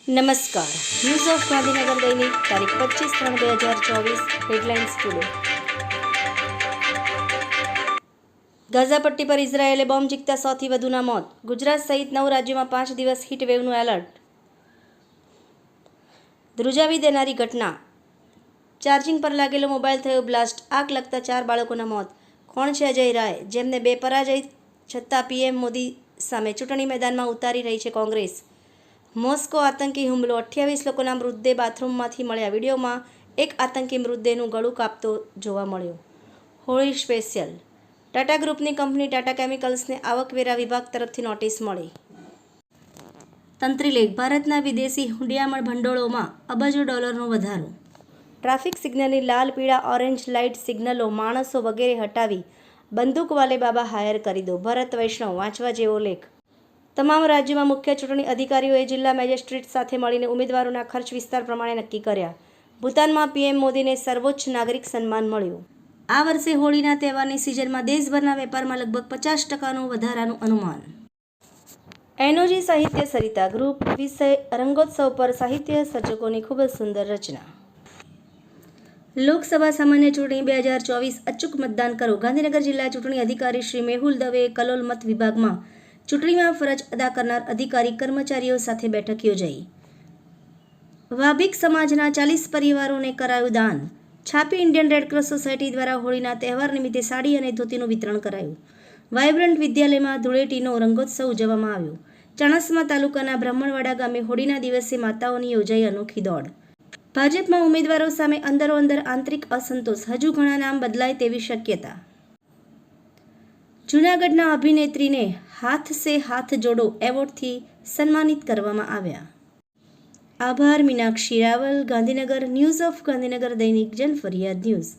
નમસ્કાર. News of Gandhinagar દૈનિક તારીખ 25/3/2024 હેડલાઇન્સ ટુડે. ગાઝા પટ્ટી પર ઇઝરાયેલે બોમ્બ ઝીકતા 100થી વધુના મોત. ગુજરાત સહિત 9 રાજ્યોમાં 5 દિવસ હીટ વેવનું એલર્ટ. ધ્રુજાવી દેનારી ઘટના. ચાર્જિંગ પર લાગેલો મોબાઈલ થયો બ્લાસ્ટ. આગ લાગતા 4 બાળકોના મોત. કોણ છે અજય રાય, જેમને બે પરાજય છતાં પીએમ મોદી સામે ચૂંટણી મેદાનમાં ઉતારી રહી છે કોંગ્રેસ. મોસ્કો આતંકી હુમલો. 28 લોકોના મૃતદેહ બાથરૂમમાંથી મળ્યા. વિડીયોમાં એક આતંકી મૃતદેહનું ગળું કાપતો જોવા મળ્યો. હોળી સ્પેશિયલ. ટાટા ગ્રુપની કંપની ટાટા કેમિકલ્સને આવકવેરા વિભાગ તરફથી નોટિસ મળી. તંત્રીલેખ. ભારતના વિદેશી હૂંડિયામણ ભંડોળોમાં અબજો ડોલરનો વધારો. ટ્રાફિક સિગ્નલની લાલ, પીળા, ઓરેન્જ લાઇટ સિગ્નલો, માણસો વગેરે હટાવી બંદૂકવાલે બાબા હાયર કરી દો. ભરત વૈષ્ણવ. વાંચવા જેવો લેખ. તમામ રાજ્યોમાં મુખ્ય ચૂંટણી અધિકારીઓએ જિલ્લા મેજિસ્ટ્રેટ સાથે મળીને ઉમેદવારોના ખર્ચ વિસ્તાર પ્રમાણે નક્કી કર્યા. ભૂતાનમાં પીએમ મોદીને સર્વોચ્ચ નાગરિક સન્માન મળ્યું. આ વર્ષે હોળીના તહેવારની સિઝનમાં દેશભરના વેપારમાં લગભગ 50% વધારાનું અનુમાન. એનઓજી સાહિત્ય સરિતા ગ્રુપ વિષય રંગોત્સવ પર સાહિત્ય સર્જકોની ખૂબ જ સુંદર રચના. લોકસભા સામાન્ય ચૂંટણી 2024 અચૂક મતદાન કરો. ગાંધીનગર જિલ્લા ચૂંટણી અધિકારી શ્રી મેહુલ દવેએ કલોલ મત વિભાગમાં ચૂંટણીમાં ફરજ અદા કરનાર અધિકારી કર્મચારીઓ સાથે બેઠક યોજાઈ. વાભિક સમાજના 40 પરિવારોને કરાયું દાન. છાપી ઇન્ડિયન રેડક્રોસ સોસાયટી દ્વારા હોળીના તહેવાર નિમિત્તે સાડી અને ધોતીનું વિતરણ કરાયું. વાયબ્રન્ટ વિદ્યાલયમાં ધૂળેટીનો રંગોત્સવ ઉજવવામાં આવ્યો. ચાણસ્મા તાલુકાના બ્રાહ્મણવાડા ગામે હોળીના દિવસે માતાઓની યોજાઈ અનોખી દોડ. ભાજપમાં ઉમેદવારો સામે અંદરોઅંદર આંતરિક અસંતોષ. હજુ ઘણા નામ બદલાય તેવી શક્યતા. જૂનાગઢના અભિનેત્રીને હાથ સે હાથ જોડો એવોર્ડથી સન્માનિત કરવામાં આવ્યા. આભાર. મીનાક્ષી રાવલ, ગાંધીનગર. ન્યૂઝ ઓફ ગાંધીનગર દૈનિક જનફરિયાદ ન્યૂઝ.